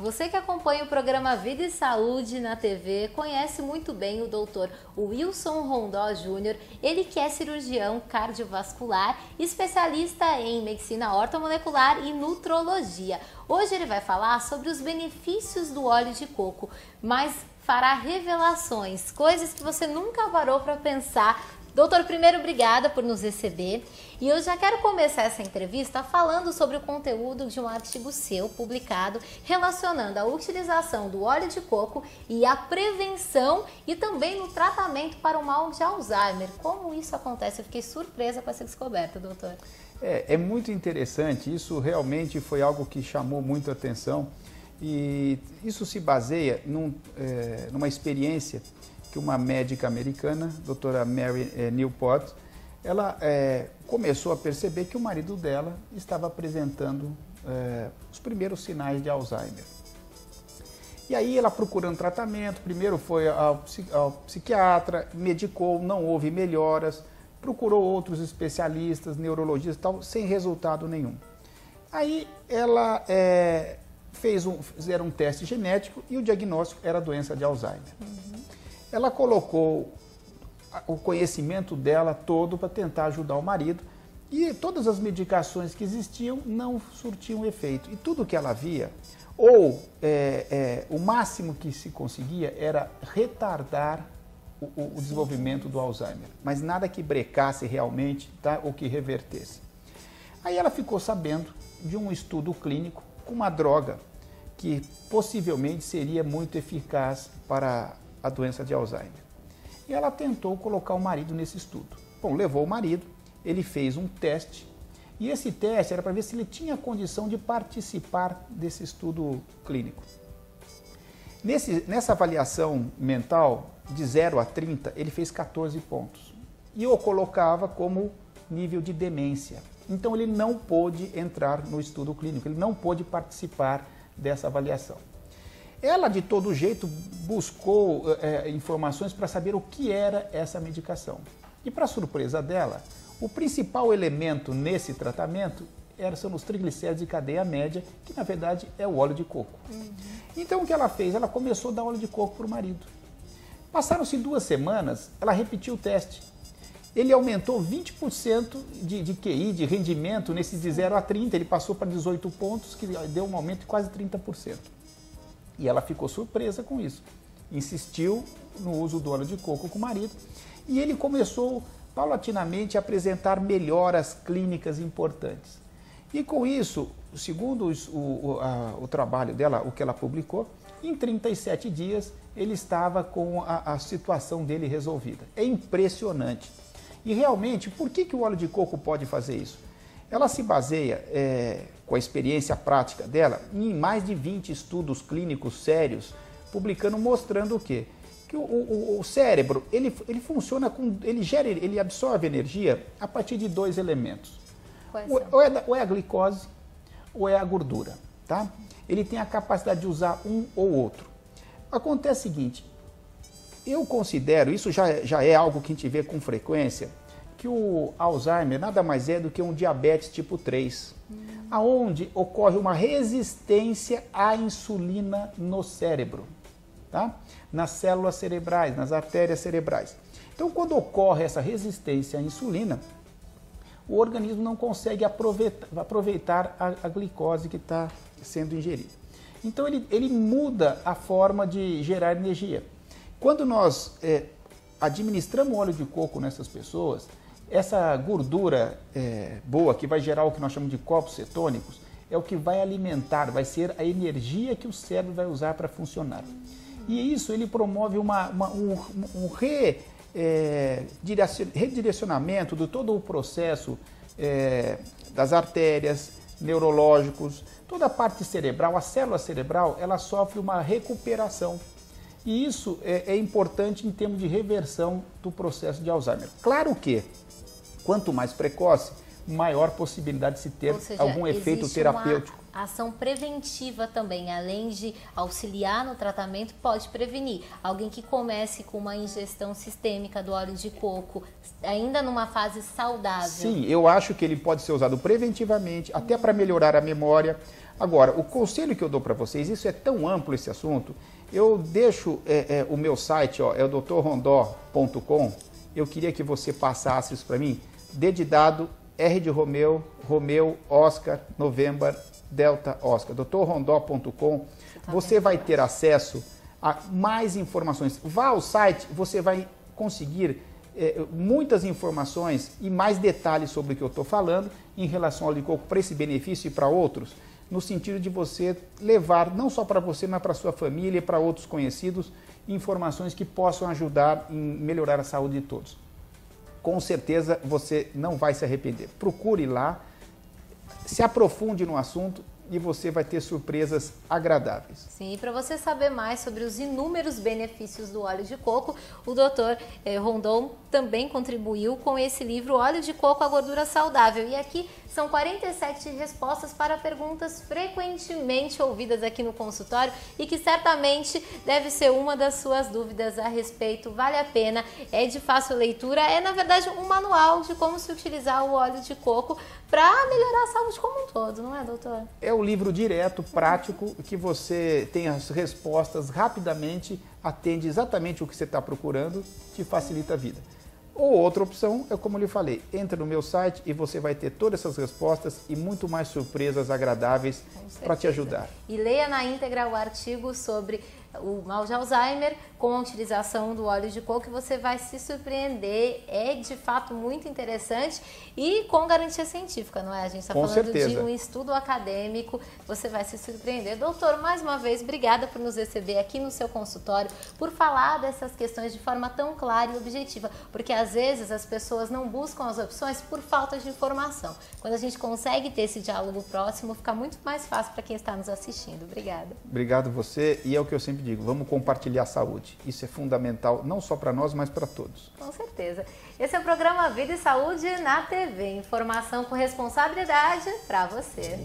Você que acompanha o programa Vida e Saúde na TV conhece muito bem o Dr. Wilson Rondó Júnior, ele que é cirurgião cardiovascular, especialista em medicina ortomolecular e nutrologia. Hoje ele vai falar sobre os benefícios do óleo de coco, mas fará revelações, coisas que você nunca parou para pensar. Doutor, primeiro, obrigada por nos receber. E eu já quero começar essa entrevista falando sobre o conteúdo de um artigo seu publicado relacionando a utilização do óleo de coco e a prevenção e também no tratamento para o mal de Alzheimer. Como isso acontece? Eu fiquei surpresa com essa descoberta, doutor. É muito interessante, isso realmente foi algo que chamou muito a atenção e isso se baseia numa experiência que uma médica americana, doutora Mary Newport, ela começou a perceber que o marido dela estava apresentando os primeiros sinais de Alzheimer. E aí ela procurando tratamento, primeiro foi ao psiquiatra, medicou, não houve melhoras, procurou outros especialistas, neurologistas e tal, sem resultado nenhum. Aí ela fizeram um teste genético e o diagnóstico era a doença de Alzheimer. Ela colocou o conhecimento dela todo para tentar ajudar o marido e todas as medicações que existiam não surtiam efeito. E tudo que ela via, o máximo que se conseguia era retardar o desenvolvimento do Alzheimer, mas nada que brecasse realmente, tá, ou que revertesse. Aí ela ficou sabendo de um estudo clínico com uma droga que possivelmente seria muito eficaz para a doença de Alzheimer. E ela tentou colocar o marido nesse estudo. Bom, levou o marido, ele fez um teste, e esse teste era para ver se ele tinha condição de participar desse estudo clínico. Nessa avaliação mental, de 0 a 30, ele fez 14 pontos. E eu colocava como nível de demência. Então ele não pôde entrar no estudo clínico, ele não pôde participar dessa avaliação. Ela, de todo jeito, buscou informações para saber o que era essa medicação. E, para surpresa dela, o principal elemento nesse tratamento são os triglicéridos de cadeia média, que, na verdade, é o óleo de coco. Então, o que ela fez? Ela começou a dar óleo de coco para o marido. Passaram-se 2 semanas, ela repetiu o teste. Ele aumentou 20% de QI, de rendimento, nesses de 0 a 30. Ele passou para 18 pontos, que deu um aumento de quase 30%. E ela ficou surpresa com isso. Insistiu no uso do óleo de coco com o marido e ele começou paulatinamente a apresentar melhoras clínicas importantes. E com isso, segundo o trabalho dela, o que ela publicou, em 37 dias ele estava com a situação dele resolvida. É impressionante. E realmente, por que o óleo de coco pode fazer isso? Ela se baseia, com a experiência prática dela, em mais de 20 estudos clínicos sérios, publicando, mostrando o quê? Que o cérebro, ele funciona ele absorve energia a partir de 2 elementos. Ou é a glicose, ou é a gordura, tá? Ele tem a capacidade de usar um ou outro. Acontece o seguinte, eu considero, isso já é algo que a gente vê com frequência, que o Alzheimer nada mais é do que um diabetes tipo 3, aonde ocorre uma resistência à insulina no cérebro, tá? Nas células cerebrais, nas artérias cerebrais. Então, quando ocorre essa resistência à insulina, o organismo não consegue aproveitar a glicose que está sendo ingerida. Então, ele muda a forma de gerar energia. Quando nós administramos óleo de coco nessas pessoas, essa gordura boa, que vai gerar o que nós chamamos de corpos cetônicos, é o que vai alimentar, vai ser a energia que o cérebro vai usar para funcionar. E isso ele promove um redirecionamento de todo o processo das artérias, neurológicos, toda a parte cerebral, a célula cerebral, ela sofre uma recuperação. E isso é importante em termos de reversão do processo de Alzheimer. Claro que, quanto mais precoce, maior possibilidade de se ter algum efeito terapêutico. ação preventiva também, além de auxiliar no tratamento, pode prevenir. Alguém que comece com uma ingestão sistêmica do óleo de coco, ainda numa fase saudável. Sim, eu acho que ele pode ser usado preventivamente, até para melhorar a memória. Agora, o conselho que eu dou para vocês, isso é tão amplo esse assunto, eu deixo o meu site, ó, é o drrondó.com. Eu queria que você passasse isso para mim. D de dado, R de Romeu, Romeu, Oscar, November, Delta, Oscar. drrondó.com. Você vai ter acesso a mais informações. Vá ao site, você vai conseguir muitas informações e mais detalhes sobre o que eu estou falando em relação ao óleo de coco para esse benefício e para outros, no sentido de você levar, não só para você, mas para sua família e para outros conhecidos, informações que possam ajudar em melhorar a saúde de todos. Com certeza você não vai se arrepender. Procure lá, se aprofunde no assunto e você vai ter surpresas agradáveis. Sim, e para você saber mais sobre os inúmeros benefícios do óleo de coco, o Dr. Rondon também contribuiu com esse livro Óleo de Coco, a Gordura Saudável. E aqui são 47 respostas para perguntas frequentemente ouvidas aqui no consultório e que certamente deve ser uma das suas dúvidas a respeito. Vale a pena, é de fácil leitura, é na verdade um manual de como se utilizar o óleo de coco para melhorar a saúde como um todo, não é, doutor? É um livro direto, prático, que você tem as respostas rapidamente, atende exatamente o que você está procurando, te facilita a vida. Ou outra opção é como eu lhe falei, entra no meu site e você vai ter todas essas respostas e muito mais surpresas agradáveis para te ajudar. E leia na íntegra o artigo sobre o mal de Alzheimer com a utilização do óleo de coco, que você vai se surpreender. É de fato muito interessante e com garantia científica, não é? A gente está falando certeza. De um estudo acadêmico, você vai se surpreender. Doutor, mais uma vez, obrigada por nos receber aqui no seu consultório, por falar dessas questões de forma tão clara e objetiva, porque às vezes as pessoas não buscam as opções por falta de informação. Quando a gente consegue ter esse diálogo próximo, fica muito mais fácil para quem está nos assistindo. Obrigada. Obrigado você, e é o que eu sempre digo, vamos compartilhar a saúde. Isso é fundamental, não só para nós, mas para todos. Com certeza. Esse é o programa Vida e Saúde na TV. Informação com responsabilidade para você.